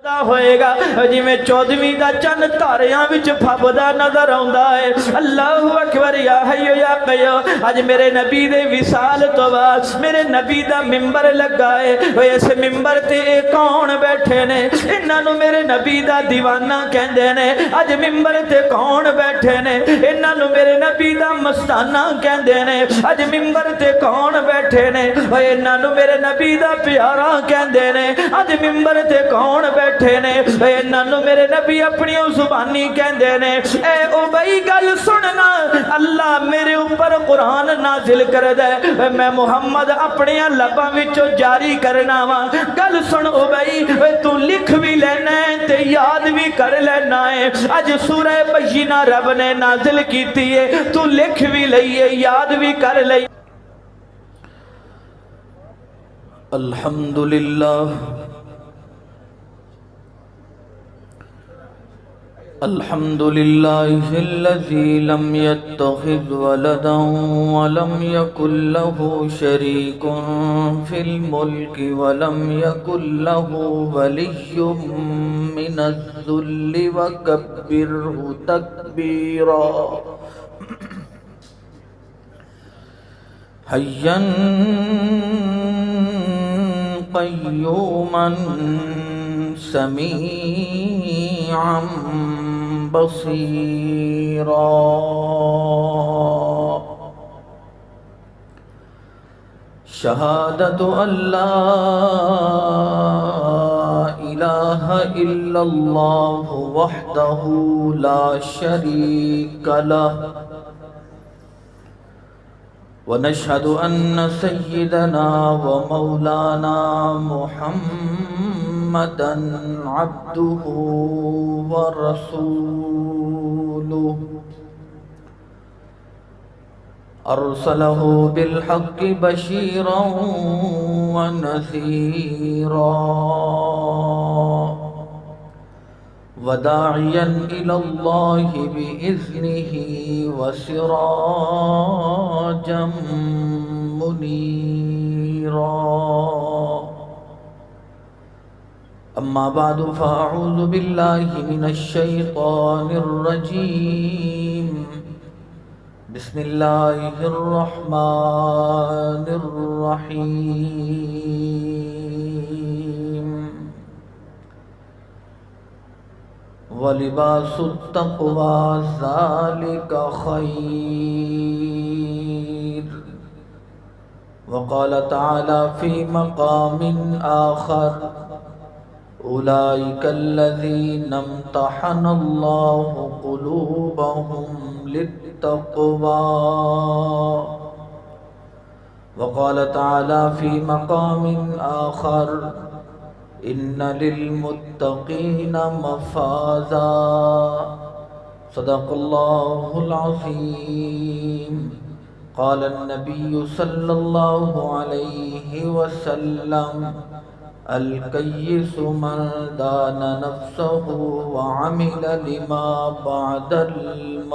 ہوئے گا جی میں 14ویں دا چند تاریاں وچ پھبدا نظر آوندا ہے۔ اللہ اکبر یا حی یا قیوم۔ اج میرے نبی دے وصال تو بعد میرے نبی دا ممبر لگا ہے، اس ممبر تے اے کون بیٹھے نے؟ انہاں نو میرے نبی دا دیوانہ کہندے نے۔ اج ممبر تے کون بیٹھے نے؟ انہاں نو میرے نبی دا مستانہ کہندے نے۔ اج ممبر تے کون بیٹھے نے؟ انہاں نو میرے نبی دا پیارا کہندے نے۔ اج ممبر تے کون بیٹھے نے؟ انہاں میرے نبی اپنی زبانی کہندے نے۔ اے ابئی گل سننا، اللہ میرے اوپر قرآن نازل کر دے، میں محمد اپنی لباں وچوں جاری کرنا وا۔ گل سن ابئی، تو لکھ بھی لینا ہے تے یاد بھی کر لینا ہے۔ اج سورہ بینہ رب نے نازل کیتی ہے، تو لکھ بھی لئیے یاد بھی کر لئیے۔ الحمدللہ الحمد لله الذي لم يتخذ ولدا ولم يكن له شريك في الملك ولم يكن له ولي من الذل وكبره تكبيرا حيا قيوما سميعا بصيرا شهادة أن لا إله إلا الله وحده لا شريك له ونشهد أن سيدنا ومولانا محمدًا عبده ورسوله أرسله بالحق بشيرا ونذيرا وداعيا إلى الله بإذنه وسراجا منيرا أما بعد فأعوذ بالله من الشيطان الرجيم بسم الله الرحمن الرحيم ولباس التقوى ذلك خير وقال تعالى في مقام آخر أولئك الذين امتحن الله قلوبهم للتقوى وقال تعالى في مقام آخر إن للمتقين مفازا صدق الله العظيم قال النبي صلى الله عليه وسلم الكيس من دان نفسه وعمل لما بعد الموت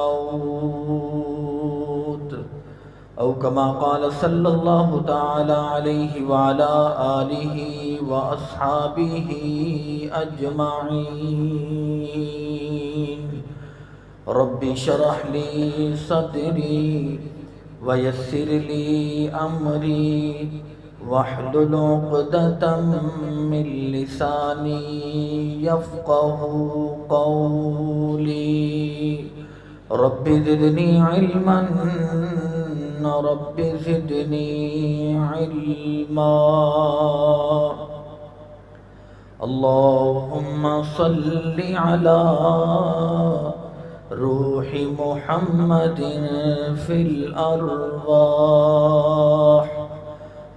أو كما قال صلى الله تعالى عليه وعلى آله وأصحابه أجمعين رب اشرح لي صدري ويسر لي أمري واحلل عقدة من لساني يفقه قولي رب زدني علما رب زدني علما اللهم صل على روح محمد في الأرواح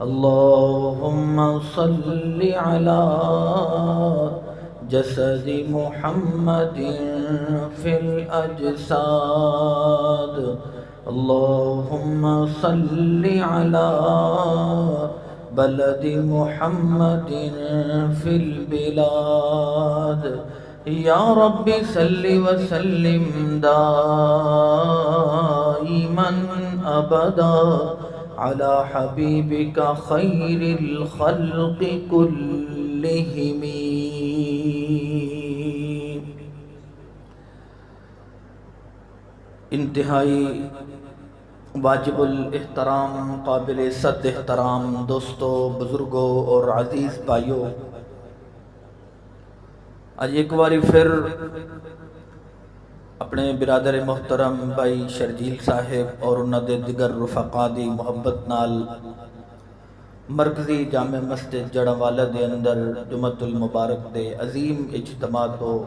اللهم صل على جسد محمد في الأجساد اللهم صل على بلد محمد في البلاد يا رب صل وسلم دائما أبدا على حبيبك خير الخلق كلهم انتہائی واجب الاحترام، قابل صد احترام دوستوں، بزرگوں اور عزیز بھائیوں، آج ایک باری پھر اپنے برادر محترم بھائی شرجیل صاحب اور انہاں دے دیگر رفقا دی محبت نال مرکزی جامع مسجد جڑاوالا دے اندر جمعۃ المبارک دے عظیم اجتماع تو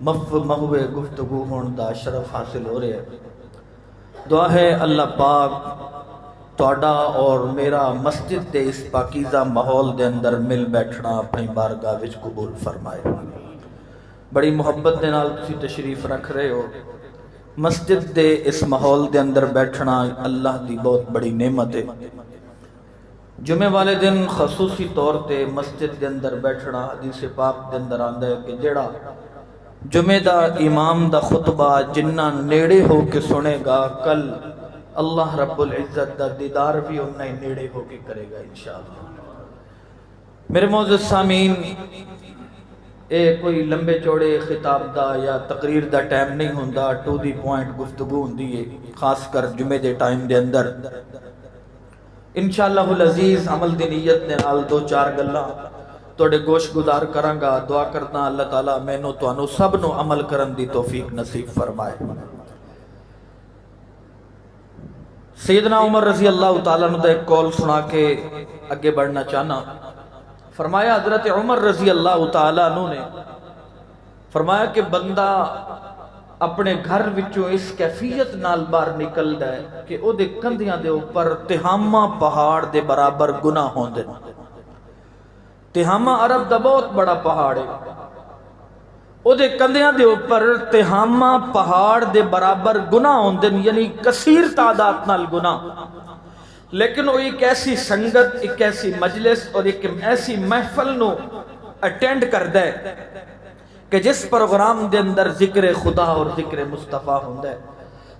محو گفتگو ہون دا شرف حاصل ہو رہے ہیں۔ دعا ہے اللہ پاک تہاڈا اور میرا مسجد دے اس پاکیزہ ماحول دے اندر مل بیٹھنا اپنی بارگاہ وچ قبول فرمائے۔ بڑی محبت دے نال تسی تشریف رکھ رہے ہو، مسجد دے اس ماحول دے اندر بیٹھنا اللہ دی بہت بڑی نعمت ہے۔ جمعے والے دن خصوصی طور تے مسجد دے اندر بیٹھنا حدیث پاک دے اندر آندا ہے کہ جیڑا جمعے دا امام دا خطبہ جنہ نیڑے ہو کے سنے گا، کل اللہ رب العزت دا دیدار بھی انہا ہی نیڑے ہو کے کرے گا انشاءاللہ۔ میرے معزز سامعین، اے کوئی لمبے چوڑے خطاب دا یا تقریر دا ٹائم نہیں ہوندا، ٹو دی پوائنٹ گفتگو ہوندی ہے، خاص کر جمعے دے ٹائم دے اندر۔ انشاءاللہ العزیز عمل دی نیت نے نال دو چار گلاں توڑے گوش گزار کرانگا، دعا کرنا اللہ تعالیٰ میں نو تو انو سب نو عمل کرن دی توفیق نصیب فرمائے۔ سیدنا عمر رضی اللہ تعالیٰ نے ایک کال سنا کے آگے بڑھنا چاہنا۔ فرمایا حضرت عمر رضی اللہ تعالیٰ نے فرمایا کہ بندہ اپنے گھر وچوں اس کیفیت نال باہر نکل دے کہ او دے کندھیاں دے اوپر تہامہ پہاڑ دے برابر گناہ ہوندے۔ تہامہ عرب دا بہت بڑا پہاڑ ہے، او دے کندھیاں دے اوپر تہامہ پہاڑ دے برابر گناہ ہوندے، یعنی کثیر تعداد نال گناہ۔ لیکن وہ ایک ایسی سنگت، ایک ایسی مجلس اور ایک ایسی محفل نو اٹینڈ کر دے کہ جس پروگرام دے اندر ذکر خدا اور ذکر مصطفیٰ ہوندے۔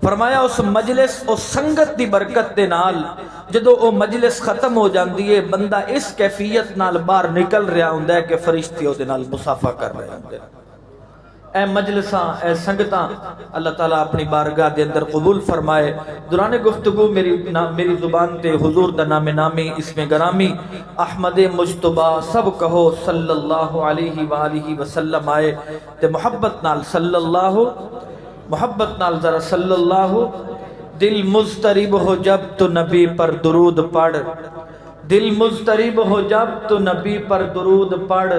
فرمایا اس مجلس اس سنگت دی برکت دے نال جدو او مجلس ختم ہو جاندی ہے، بندہ اس کیفیت نال باہر نکل رہا ہوندہ ہے کہ فرشتے او دے نال مصافحہ کر رہے ہوندے۔ اے مجلساں، اے سنگتاں، اللہ تعالیٰ اپنی بارگاہ دے اندر قبول فرمائے۔ دوران گفتگو میری زبان تے حضور دا نام نامی اسم گرامی احمد مجتبہ سب کہو صلی اللہ علیہ وآلہ وسلم آئے تے محبت نال صلی اللہ، محبت نال ذرا صلی اللہ۔ دل مضطرب ہو جب تو نبی پر درود پڑھ، دل مضطرب ہو جب تو نبی پر درود پڑھ،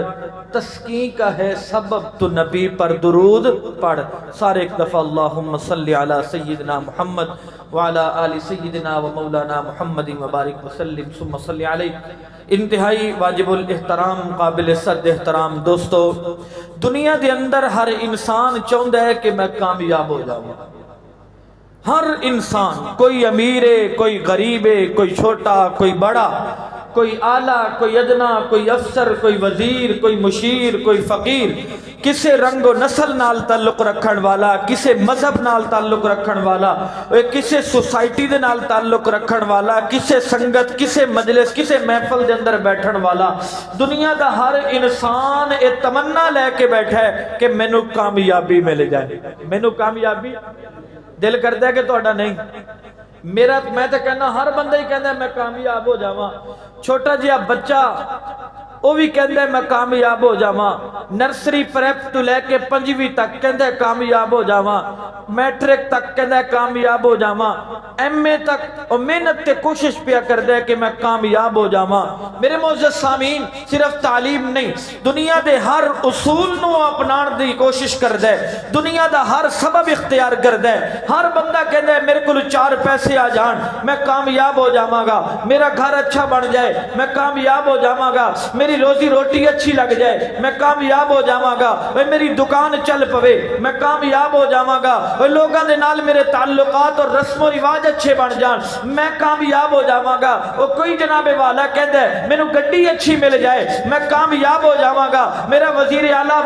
تسکین کا ہے سبب تو نبی پر درود پڑھ۔ سارے ایک دفعہ اللہم صلی علی سیدنا محمد وعلی آل سیدنا و مولانا محمد مبارک وسلم ثم صلی علیہ۔ انتہائی واجب الاحترام، قابل صد احترام دوستو، دنیا دے اندر ہر انسان چاہتا ہے کہ میں کامیاب ہو جاؤں۔ ہر انسان، کوئی امیر ہے، کوئی غریب ہے، کوئی چھوٹا، کوئی بڑا، کوئی اعلیٰ، کوئی ادنا، کوئی افسر، کوئی وزیر، کوئی مشیر، کوئی فقیر، کسے رنگ و نسل نال تعلق رکھن والا، کسے مذہب نال تعلق رکھن والا، کسے سوسائٹی دے نال تعلق رکھن والا، کسے سنگت، کسے مجلس، کسے محفل دے اندر بیٹھن والا، دنیا دا ہر انسان اے تمنا لے کے بیٹھا ہے کہ مینوں کامیابی مل جائے، مینوں کامیابی۔ دل کرتا ہے کہ توڑا نہیں، میرا میں تو کہنا ہر بندہ ہی کہنا ہے میں کامیاب ہو جاواں۔ چھوٹا جہا بچہ وہ بھی کہندا ہے میں کامیاب ہو جاواں، نرسری پریپ تو لے کے 5ویں تک کہندا ہے کامیاب ہو جاواں، میٹرک تک کہندا ہے کامیاب ہو جاواں، ایم اے تک اور محنت تے کوشش پیا کردا ہے کہ میں کامیاب ہو جاواں۔ میرے معزز سامعین، صرف تعلیم نہیں، دنیا دے ہر اصول نو اپنان دی کوشش کردا ہے، دنیا دا ہر سبب اختیار کردا ہے۔ ہر بندہ کہندا ہے میرے کول 4 پیسے آ جان میں کامیاب ہو جاواں گا، میرا گھر اچھا بن جائے میں کامیاب ہو جاواں گا، میری روزی روٹی اچھی لگ جائے میں کامیاب ہو جاواں گا، میری دکان چل پوے میں کامیاب ہو جاواں گا، لوگاں دے نال میرے تعلقات اور رسم و رواج اچھے بن جان میں کامیاب ہو جاواں گا۔ وہ کوئی جناب والا کہندا ہے مینوں گڈی اچھی مل جائے میں کامیاب ہو جاواں گا، میرا وزیر اعلیٰ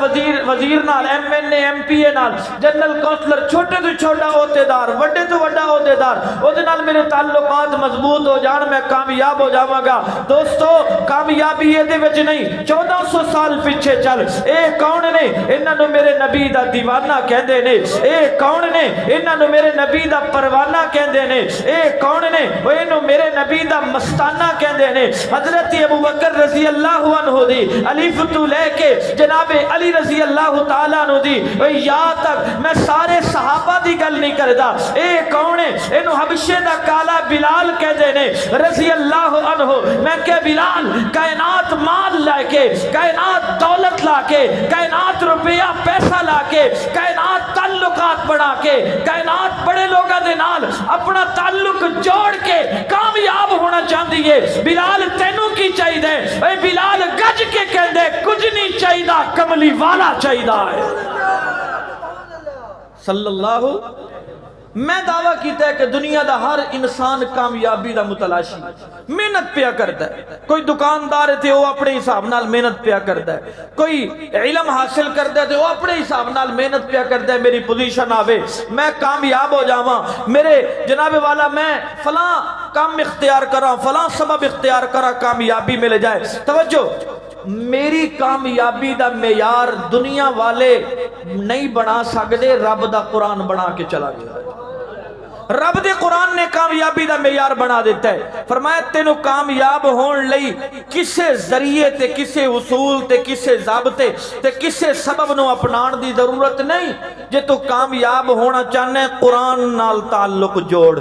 وزیر نال، M N A M P A نال، جنرل کونسلر، چھوٹے تو چھوٹا عہدیدار، وڈے تو وڈا عہدیدار، او دے نال میرے تعلقات مضبوط ہو جان میں کامیاب ہو جاواں گا۔ دوستو کامیابی دے وچ نہیں 1400 سال پیچھے چل، اے کون نے انہاں نو میرے نبی دا دیوانہ کہندے نے، اے کون نے انہاں نو میرے نبی دا پروانہ کہندے نے، اے کون نے او اینو میرے نبی دا مستانہ کہندے نے۔ حضرت ابوبکر رضی اللہ عنہ دی الف تو لے کے جناب علی رضی اللہ تعالیٰ عنہ دی یا تک میں سارے صحابہ دی گل نہیں کردا، اے کون ہے اینو حبشے دا کالا بلال کہندے نے رضی اللہ عنہ۔ میں کہ بلال کائنات مال لا کے، کائنات دولت لا کے، کائنات روپیہ پیسہ لا کے، کائنات تعلقات بڑھا کے، کائنات بڑے لوگاں دے نال اپنا تعلق جوڑ کے کامیاب ہونا چاہندی ہے، بلال تینوں کی چاہیے دے؟ اے بلال گج کے کہندے کچھ نہیں چاہیے، کملی والا چاہیے ہے صلی اللہ۔ میں دعویٰ کیتا ہے کہ دنیا دا ہر انسان کامیابی دا متلاشی محنت پیا کرتا ہے۔ کوئی دکاندار ہے وہ اپنے حساب نال محنت پیا کرتا ہے، کوئی علم حاصل کرتا ہے تو وہ اپنے حساب نال محنت پیا کرتا ہے، میری پوزیشن آوے، میں کامیاب ہو جاواں، میرے جناب والا میں فلاں کام اختیار کراں، فلاں سبب اختیار کراں، کامیابی مل جائے۔ توجہ، میری کامیابی دا معیار دنیا والے نہیں بنا سکتے، رب دا قرآن بنا کے چلا گیا۔ رب دے قرآن نے کامیابی دا معیار بنا دیتا ہے۔ فرمایا تینوں کامیاب ہون لئی کسے ذریعے تے کسے اصول تے کسے ضابطے تے کسے سبب نو اپنان دی ضرورت نہیں، جے تو کامیاب ہونا چاہنے قرآن نال تعلق جوڑ،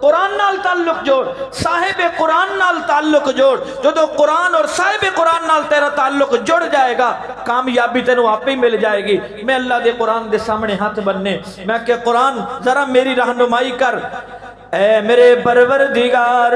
قرآن نال تعلق جوڑ، صاحب قرآن نال تعلق جوڑ۔ جو قرآن اور صاحب قرآن نال تیرا تعلق جڑ جائے گا، کامیابی تینوں آپ ہی مل جائے گی۔ میں اللہ دے قرآن دے سامنے ہاتھ بننے، میں کہ قرآن ذرا میری رہنمائی کر، اے میرے پروردگار۔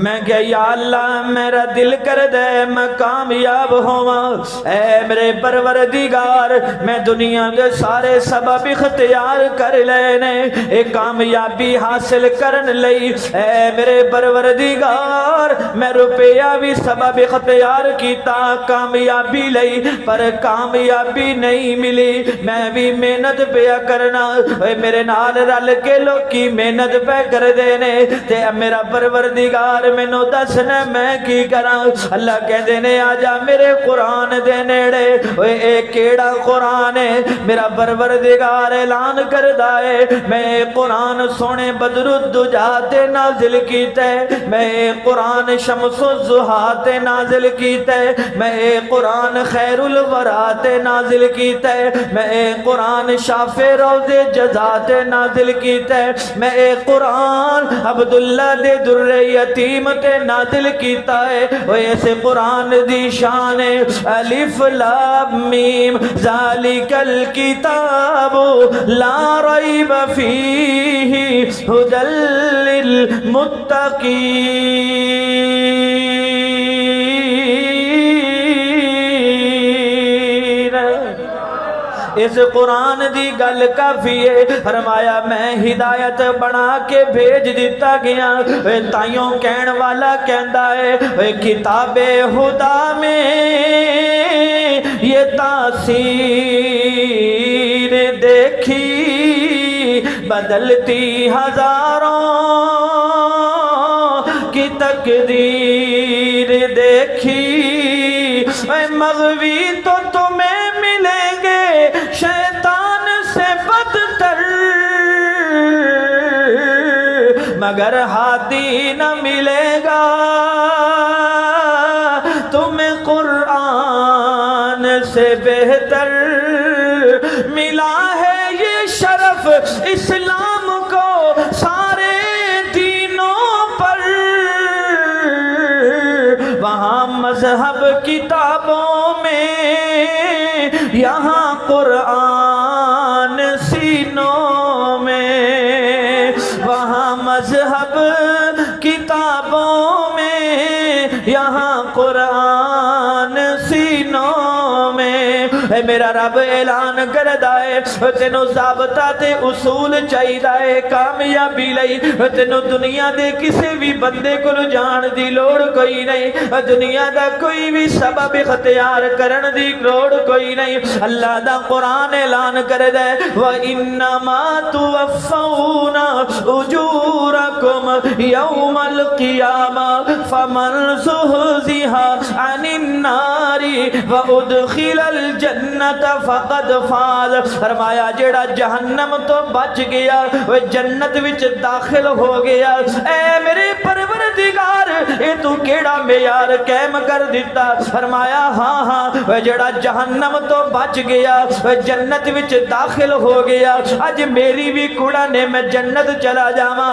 میں کہ یا اللہ میرا دل کر دے میں کامیاب ہوں، اے میرے پروردگار میں دنیا کے سارے سبب اختیار کر لینے اے کامیابی حاصل کرن لئی، اے میرے پروردگار میں روپیہ بھی سبب اختیار کیتا کامیابی لئی، پر کامیابی نہیں ملی، میں بھی محنت پیا کرنا، اے میرے نال رل کے لوکی محنت پہ کر دینے، تے میرا پروردگار میں نو دسنا میں کی کراں۔ اللہ کہندے نے آجا میرے قرآن دے نیڑے، اوے اے کیڑا قرآن ہے؟ میرا پروردگار اعلان کردا ہے میں قرآن سونے بدر الدجا تے نازل کیتا ہے، میں قرآن شمس الضحا تے نازل کیتا ہے، میں قرآن خیر الورا تے نازل کیتا ہے، میں قرآن شافع روض جزا تے نازل کیتا ہے، میں قرآن عبداللہ دے در یتیم تے نازل کیتا ہے۔ وہ ایسے قرآن دی شان ہے، الف لام میم ذالک الکتاب لا ریب فیہ ھدی للمتقین۔ اس قرآن دی گل کافی ہے، فرمایا میں ہدایت بنا کے بھیج دیتا گیا، تائیوں کہن والا کہندا ہے کتاب خدا میں یہ تاثیر دیکھی بدلتی ہزاروں کی تقدیر دیکھی، مغوی تو تمہیں ملیں گے شیطان سے بدتر، مگر ہادی نہ ملے گا تمہیں قرآن سے بہتر۔ ملا ہے یہ شرف اسلام کو سارے دینوں پر، وہاں مذہب کتابوں میں یہاں قرآن سینوں میں، وہاں مذہب کتابوں میں یہاں قرآن سینوں میں۔ میرا رب اعلان کردا ہے تینوں ضابطہ تے اصول چاہیدا ہے کامیابی لئی تینوں دنیا دے کسے بھی بندے کو جان دی لوڑ کوئی نہیں دنیا دا کوئی بھی سبب اختیار کرن دی لوڑ کوئی نہیں اللہ دا قرآن اعلان کردا ہے وَإِنَّمَا تُوَفَّوْنَ أُجُورَكُمْ يَوْمَ الْقِيَامَةِ فَمَنْ زُحْزِحَ عَنِ النَّارِ وَأُدْخِلَ الْجَنَّةَ فَقَدْ فَازَ فرمایا جیڑا جہنم تو بچ گیا وہ جنت وچ داخل ہو گیا اے میرے پروردگار اے تو کیڑا معیار قائم کر دیتا فرمایا ہاں ہاں وہ جڑا جہنم تو بچ گیا وہ جنت وچ داخل ہو گیا اج میری بھی کڑا نے میں جنت چلا جاواں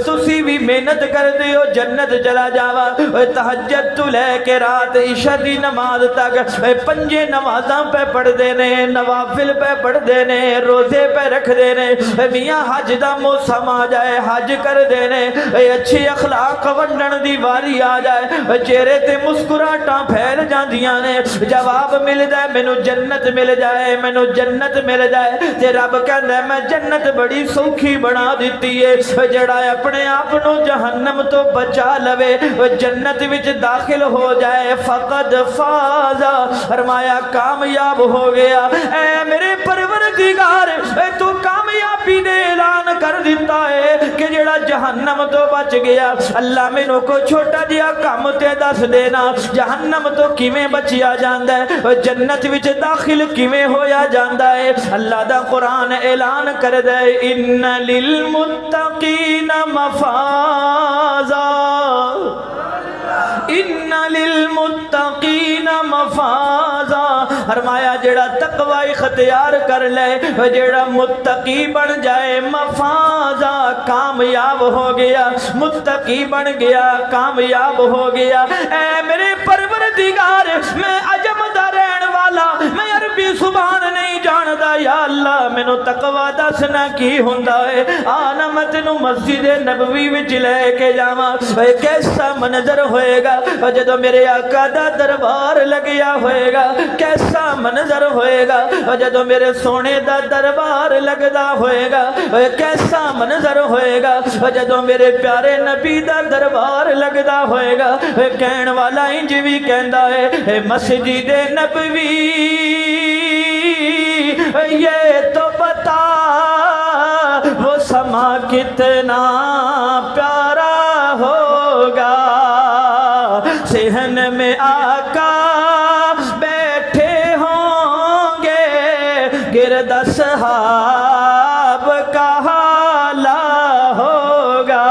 تسی بھی محنت کر دیو جنت چلا جاواں تہجد تو لے کے رات عشاء دی نماز تک پنجے نمازاں پہ پڑھ دینے نوافل پہ پڑھ دینے روزے پہ رکھ دینے میاں حج دا موسم آ جائے حج کر دینے اچھی اخلاق ونڈن دی واری آ جائے چہرے تے مسکراہٹاں پھیل جاندیاں نے جواب مل جائے مینوں جنت مل جائے مینوں جنت مل جائے تے رب کہندا میں جنت بڑی سوکھی بنا دتی ہے جڑا اپنے آپ نو جہنم تو بچا لوے جنت وچ داخل ہو جائے فقد فاز فرمایا کامیاب ہو گیا اے میرے پروردگار اے تو کامیابی دے اعلان کر دیتا ہے کہ جڑا جہنم تو بچ گیا اللہ مینوں کو چھوٹا جہا کام تے دس دینا جہنم تو کیویں بچیا جاندا ہے جنت وچ داخل کیویں ہویا جاندا ہے اللہ دا قرآن اعلان کردا ہے ان للمتقین مفازا ان للمتقین مفازا فرمایا جڑا تقوی اختیار کر لے جڑا متقی بن جائے مفازا کامیاب ہو گیا متقی بن گیا کامیاب ہو گیا اے میرے پروردگار میں عجم دا رہن والا میں عربی زبان نہیں جاندا یا اللہ مینوں تقوی دسنا کی ہوندا ہے آنا میں تینوں مسجد نبوی وچ لے کے جاواں اے کیسا منظر ہوئے گا جدو میرے آقا دا دربار لگیا ہوئے گا کیسا منظر ہوئے گا جدو میرے سونے دا دربار لگدا ہوئے گا کیسا منظر ہوئے گا جدو میرے پیارے نبی دا دربار لگدا ہوئے گا کہن والا انج بھی کہندا ہے مسجد نبوی یہ تو بتا وہ سما کتنا پیارا ہوگا صحن میں آقا بیٹھے ہوں گے گرد اصحاب کا حالہ ہوگا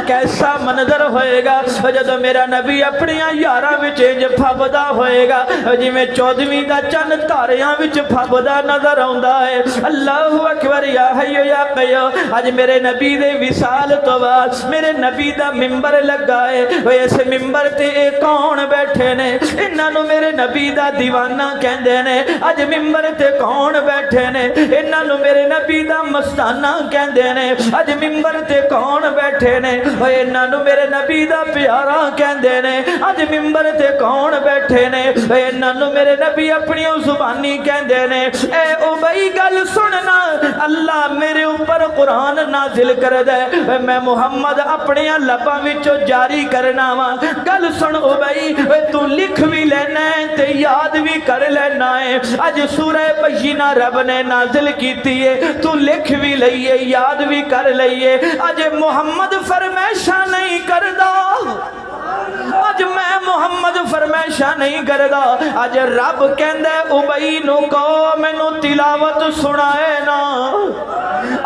کیسا منظر ہوئے گا جدو میرا نبی اپنی یاراں وچ انج پھبدا ہوئے گا جویں 14ویں دا چن تاریاں وچ پھبدا نظر آوندا ہے اللہ اکبر یا حی یا قیوم اج میرے نبی دے وصال تو بعد میرے نبی دا منبر لگا ہے اس منبر تے اے کون بیٹھے نے انہاں نو میرے نبی دا دیوانہ کہندے نے اج منبر تے کون بیٹھے نے انہاں نو میرے نبی دا مستانہ کہندے نے اج منبر تے کون بیٹھے نے انہاں نو میرے نبی دا پیارا کہندے نے اج منبر تے کون بیٹھے نے انہاں نو میرے نبی اپنی زبانی کہندے نے اے او بھائی گل سننا اللہ میرے اوپر قرآن نازل کر دے میں محمد اپنے لباں وچوں جاری کرنا وا گل سن او بھائی تو لکھ بھی لینا ہے تے یاد بھی کر لینا ہے اج سورہ بینہ رب نے نازل کیتی ہے تو لکھ بھی لئیے یاد بھی کر لئیے اج محمد فرمائشاں نہیں کردا اج میں محمد فرمائشاں نہیں کردا اج رب کہندا ابئی نو کہو مینوں تلاوت سنائے نا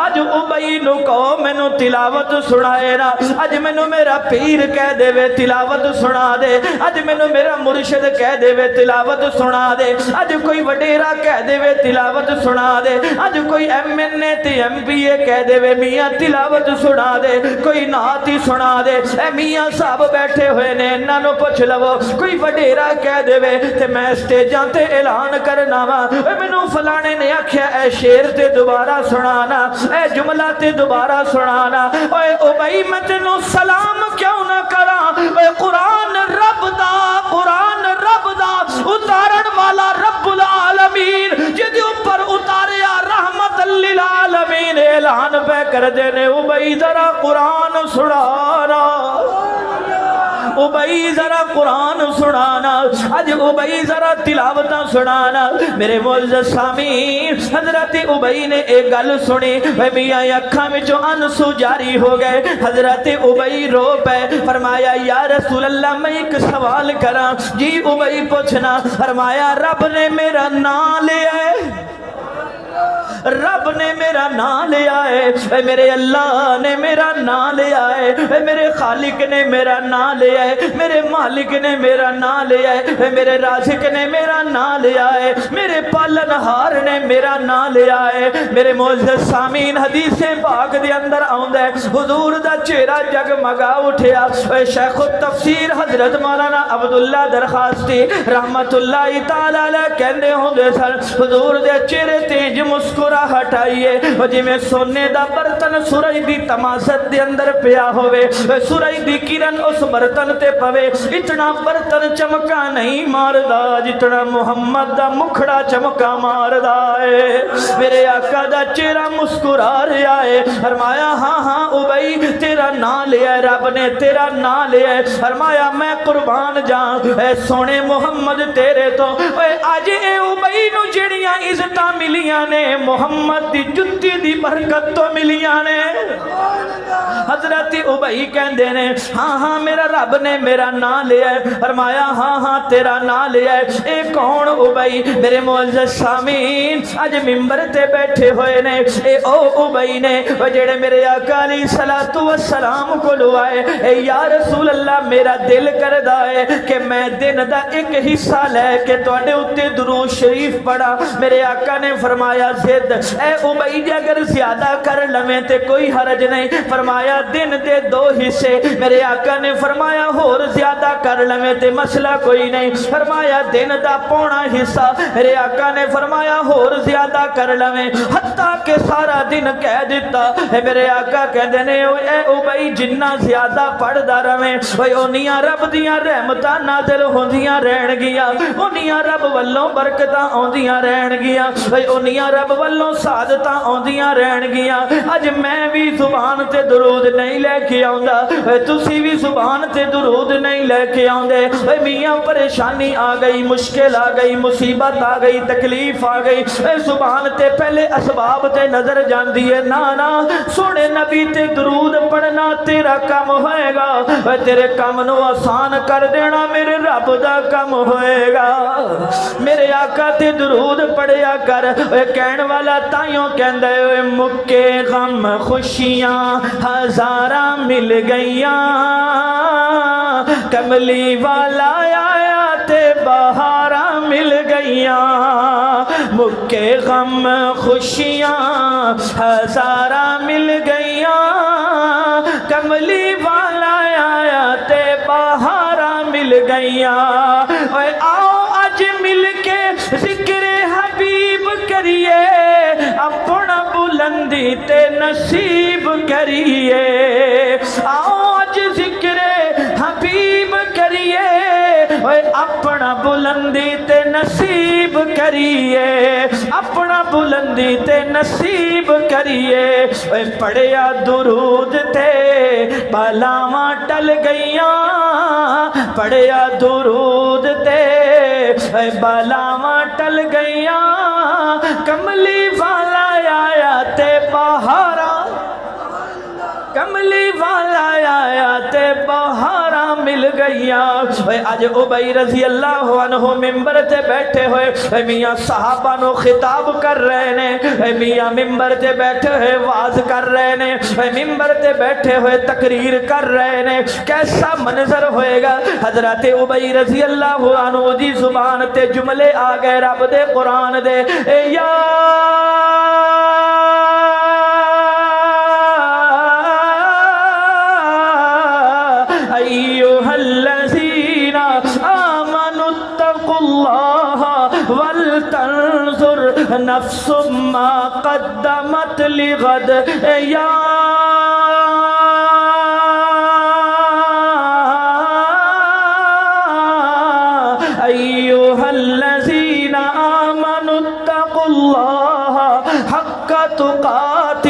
اج ابئی نو کہو مینوں تلاوت سنائے نا اج مینوں میرا پیر کہہ دے وے تلاوت سنا دے اج مینوں میرا مرشد کہہ دے وے تلاوت سنا دے اج کوئی وڈیرا کہہ دے وے تلاوت سنا دے اج کوئی ایم این اے تے ایم پی اے کہہ دے وے میاں تلاوت سنا دے کوئی نعت ہی سنا دے اے میاں صاحب بیٹھے ہوئے نے انہاں نو پوچھ لو کوئی وڈیرا کہہ دے وے تے میں سٹیجاں تے اعلان کرنا وا مینوں فلانے نے آکھیا اے شعر تے دوبارہ سنانا اے جملہ تے دوبارہ سنانا اوے او بھائی میں تینوں سلام کیوں نہ کراں اے قرآن رب دا اتارن والا رب العالمین کردے نے ابئی ذرا قرآن سنانا، ابئی ذرا قرآن سنانا، اج ابئی ذرا تلاوت سنانا۔ میرے معزز سامعین، حضرت ابئی نے ایک گل سنی، میاں اکھاں وچوں آنسو جاری ہو گئے۔ حضرت ابئی رو پے، فرمایا یا رسول اللہ میں ایک سوال کراں؟ جی ابئی پوچھنا۔ فرمایا رب نے میرا نام لیا ہے، رب نے میرا نام لیا ہے، اے میرے اللہ نے میرا نام لیا ہے، اے میرے خالق نے میرا نام لیا ہے، میرے مالک نے میرا نام لیا ہے، اے میرے رازق نے میرا نام لیا ہے، میرے پالنہار نے میرا نام لیا ہے۔ میرے معزز سامعین، حدیث پاک دے اندر آوندا ہے حضور دا چہرہ جگمگا اٹھیا۔ اے شیخ التفسیر حضرت مولانا عبداللہ درخواستی رحمت اللہ تعالی علیہ کہندے ہوندے سن، حضور دے چہرے تے مسکراہٹ ہٹائیے جی میں سونے دا برتن سورج دی تماست دے اندر پیا ہوئے، سورج دی کرن اس برتن تے پوے، اتنا برتن چمکا نہیں ماردا جتنا محمد دا مکھڑا چمکا ماردا ہے۔ میرے آقا دا چہرہ مسکرا رہا ہے۔ فرمایا ہاں ہاں ابئی تیرا نام لیا ہے، رب نے تیرا نام لیا ہے۔ فرمایا میں قربان جان اے سونے محمد تیرے تو، اے اج اے ابئی نو جڑیاں عزتاں ملیاں نے محمد دی جتی دی برکت تو ملیاں نے۔ حضرت ابئی کہندے نے ہاں ہاں میرا رب نے میرا نام لیا ہے۔ فرمایا ہاں ہاں تیرا نام لیا ہے۔ اے کون ابئی؟ میرے معزز سامعین اج منبر تے بیٹھے ہوئے نے، اے او ابئی نے وہ جڑے میرے آقا علیہ الصلوۃ والسلام کو لوائے، اے یا رسول اللہ میرا دل کردا ہے کہ میں دن دا ایک حصہ لے کے تواڈے اوتے درود شریف پڑھا۔ میرے آقا نے فرمایا زد اے ابئی جی اگر زیادہ کر لویں تے کوئی حرج نہیں۔ فرمایا دن دے 2 حصے۔ میرے آقا نے فرمایا ہور زیادہ کر لویں تے مسئلہ کوئی نہیں۔ فرمایا دن دا پونا حصہ۔ میرے آقا نے فرمایا ہور زیادہ کر لویں، حتیٰ کہ سارا دن کہہ دیتا۔ میرے آقا کہندے نے اے ابئی جنہ زیادہ پڑھدا رہے اونیاں رب دیاں رحمتاں نازل ہوندیاں رہن گیاں، اونیاں رب والوں برکتاں آندیاں رہن گیاں، اونیاں رب والوں سعادتاں آندیاں رہن گیاں۔ اج میں بھی زبان تے درود نہیں لے کے آوندا، تسی بھی زبان تے درود نہیں لے کے آوندے۔ میاں پریشانی آ گئی، مشکل آ گئی، مصیبت آ گئی، تکلیف آ گئی، زبان تے پہلے اسباب تے نظر جاندی ہے۔ نا نا سونے نبی تے درود پڑھنا تیرا کم ہوئے گا، تیرے کم نو آسان کر دینا میرے رب دا کم ہوئے گا۔ میرے آقا تے درود پڑھیا کر۔ کہن والا تائیوں کہندے ہوئے مکے غم خوشیاں ہزاراں مل گئیاں، کملی والا آیا تے بہاراں مل گئیاں، مکے غم خوشیاں ہزاراں مل گئیاں، کملی والا آیا تے بہاراں مل گئیاں۔ آؤ اج مل کے ذکر حبیب کریے، اپنا بلندی تے نصیب کریے۔ آؤ اج ذکر حبیب کریے، اپنا بلندی تے نصیب کریے، اپنا بلندی تے نصیب کریے۔ پڑھیا درود تے بلاواں ٹل گئیاں، پڑھیا درود تے بلاواں ٹل گئیاں، کملی والا آیا تے بہاراں، کملی والا آیا تے بہاراں مل گئیاں۔ اج ابئی رضی اللہ عنہ منبر تے بیٹھے ہوئے میاں صحابہ نو خطاب کر رہے نے، میاں منبر تے بیٹھے ہوئے واز کر رہے نے، منبر تے بیٹھے ہوئے تقریر کر رہے نے۔ کیسا منظر ہوئے گا؟ حضرت ابئی رضی اللہ عنہ دی زبان تے جملے آ گئے رب دے قرآن دے، اے یا ایھا الذین آمنوا اتقوا اللہ ولتنظر نفس ما قدمت لغد، یا ایھا الذین آمنوا اتقوا اللہ حق تقاتہ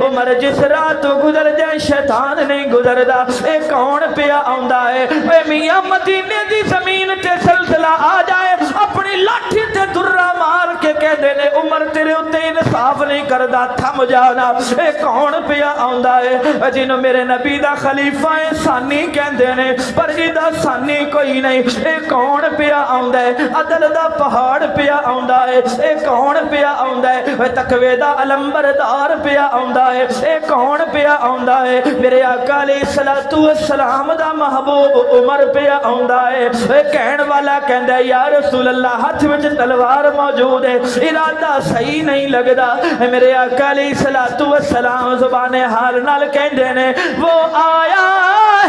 عمر جس راہ تو گزر جائے شیطان نہیں گزردا اے کون پیا آندا ہے اے میاں مدینے دی زمین تے سلسلہ آ جائے اپنی لاٹھی تے درہ مار کے کہندے نے عمر تیرے اُتے انصاف نہیں کردا تھم جانا اے کون پیا آندا ہے جنوں میرے نبی دا خلیفہ ثانی کہندے نے پر ایدا ثانی کوئی نہیں اے کون پیا آندا ہے عدل دا پہاڑ پیا آندا ہے اے کون پیا آندا ہے اے تقوی دا علمبردار پیا آندا ہے اے کون پیا آندا ہے میرے آقا علیہ الصلوۃ والسلام دا محبوب عمر پیا آندا ہے اے کہن والا کہندا ہے یا رسول اللہ ہاتھ وچ تلوار موجود ہے ارادہ صحیح نہیں لگدا میرے آقا علیہ الصلوۃ والسلام زبان حال نال کہندے نے وہ آیا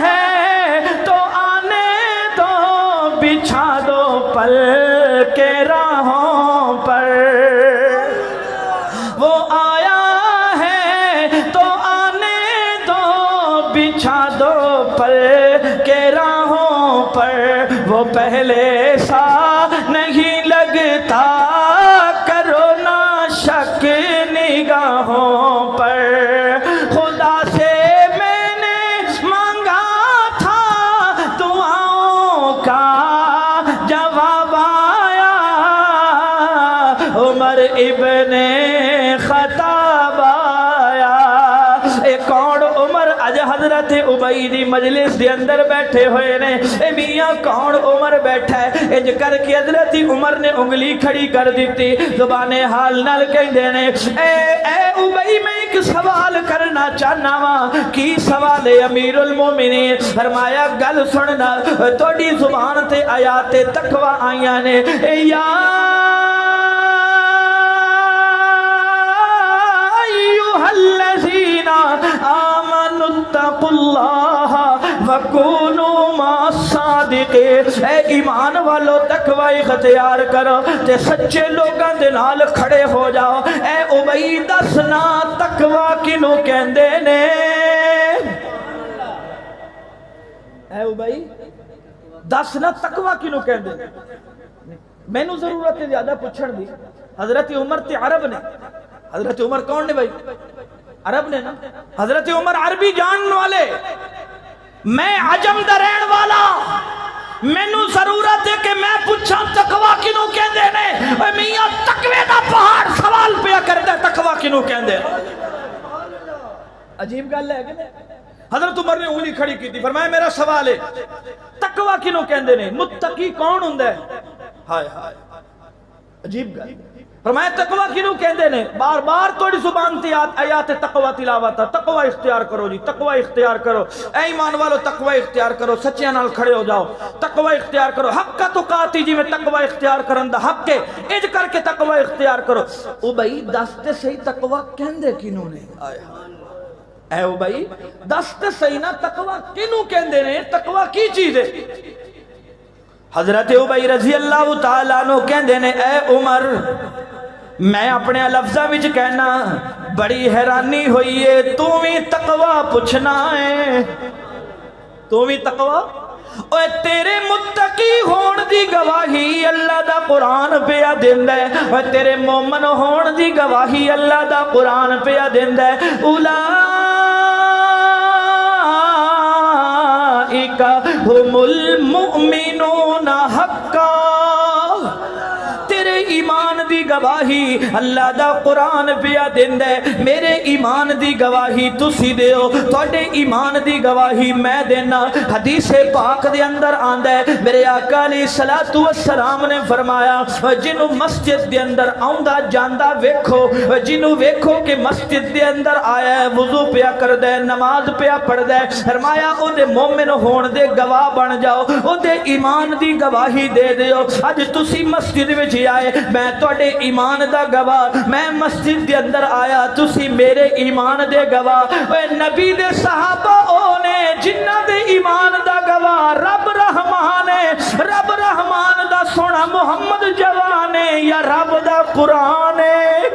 ہے تو آنے دو بچھا دو پل کے راہوں پر وہ آیا ہے تو آنے دو بچھا دو پل کے راہوں پر وہ پہلے سا نہیں لگتا کرو نا شک نگاہوں پر خدا سے میں نے مانگا تھا دعاؤں کا جواب آیا عمر ابن خطاب آیا اے کون عمر اج حضرت ابی دی مجلس دے اندر بیٹھے ہوئے نے اے میاں کون عمر بیٹھا ہے اج کر کے حضرت عمر نے انگلی کھڑی کر دیتی زبان حال نال کہندے نے اے ابی میں ایک سوال کرنا چاہنا وا کی سوال ہے امیر المومنین فرمایا گل سننا تہاڈی زبان تے آیات تقوی آئیاں نے اے یا الذین آمنوا اتقوا اللہ وکونوا مع الصادقین اے ایمان والو تقوی اختیار کرو تے سچے لوگاں دے نال کھڑے ہو جاؤ اے ابی دسنا تقوی کینوں کہندے نے اے ابی دسنا تقوی کینوں کہندے نے مینوں ضرورت ہے زیادہ پوچھن دی حضرت عمر تے عرب نے حضرت عمر کون نے بھائی عرب نے نا حضرت عمر عربی جاننے والے میں عجم دا رہن والا مینوں ضرورت ہے کہ میں پوچھاں تقوی کینوں کہندے نے اے میاں تقوی دا پہاڑ سوال پیا کردا تقوی کینوں کہندے عجیب گل ہے کہ حضرت عمر نے انگلی کھڑی کی تھی فرمایا میرا سوال ہے تقوی کینوں کہندے نے متقی کون ہوندا ہے ہائے ہائے عجیب گل فرمایا تقوی کینوں کہندے نے بار بار تھوڑی زبان تے آیات تقوی تلاوت تقوی اختیار کرو جی تقوی اختیار کرو اے ایمان والو تقوی اختیار کرو سچیاں نال کھڑے ہو جاؤ تقوی اختیار کرو حق کا تقاتی جی میں تقوی اختیار کرن دا حق ہے اج کر کے تقوی اختیار کرو ابی دس تے صحیح تقوی کہندے کینوں نے اے ابی دس تے صحیح نا تقوی کینوں کہندے نے تقوی کی چیز ہے حضرت ابی رضی اللہ تعالیٰ عنہ کہندے نے اے عمر میں اپنے لفظاں وچ کہنا بڑی حیرانی ہوئی ہے تو بھی تقوی پوچھنا ہے تو بھی تقوی اوے تیرے متقی ہون دی گواہی اللہ دا قرآن پیا دیندا ہے اوے تیرے مومن ہون دی گواہی اللہ دا قرآن پیا دیندا ہے اولئک هم المؤمنون حقا تیرے ایمان دی گواہی اللہ دا قرآن پیا دیندا ہے میرے ایمان دی گواہی تسی دیو تواڈے ایمان دی گواہی میں دینا حدیث پاک دے اندر آندا ہے میرے آقا علیہ الصلوۃ والسلام نے فرمایا جنوں مسجد دے اندر آوندا جاندا ویکھو جنوں ویکھو کہ مسجد دے اندر آیا ہے وضو پیا کردا ہے نماز پیا پڑھدا ہے فرمایا او دے مومن ہون دے گواہ بن جاؤ او دے ایمان دی گواہی دے دیو اج تسی مسجد وچ آئے میں تواڈے ایمان دا گواہ میں مسجد دے اندر آیا تسی میرے ایمان دے گواہ اے نبی دے صحابہ او نے جنہ دے ایمان دا گواہ رب رحمان ہے رب رحمان دا سونا محمد جوان ہے یا رب دا قرآن ہے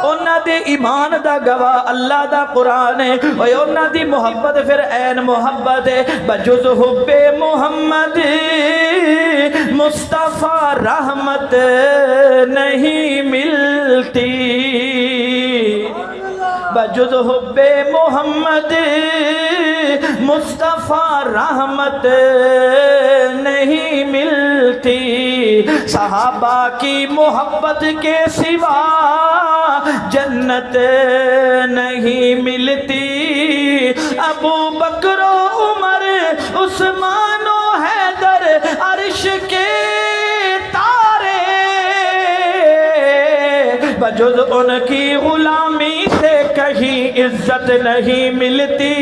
انہ دے ایمان دا گواہ اللہ دا قرآن ہے اے انہ دی محبت پھر این محبت ہے بجز حب محمد مصطفیٰ رحمت نہیں ملتی بجز حب محمد مصطفیٰ رحمت نہیں ملتی، صحابہ کی محبت کے سوا جنت نہیں ملتی، ابو بکر و عمر عثمان و حیدر عرش کے تارے، بجز ان کی غلامی سے کہیں عزت نہیں ملتی۔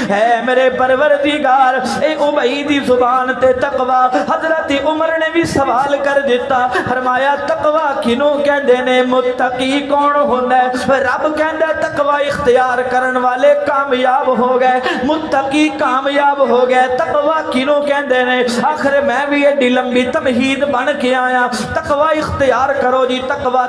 ہے میرے پروردگار، اے ابئی دی زبان تے تقوی، حضرت عمر نے بھی سوال کر دیتا، فرمایا تقوی کنوں کہندے نے، متقی کون ہوندا ہے؟ رب کہندا تقوی اختیار کرن والے کامیاب ہو گئے، متقی کامیاب ہو گئے۔ تقوی کنوں کہندے نے؟ آخر میں بھی ایڈی لمبی تمہید بن کے آیا، تقوی اختیار کرو جی، تقوی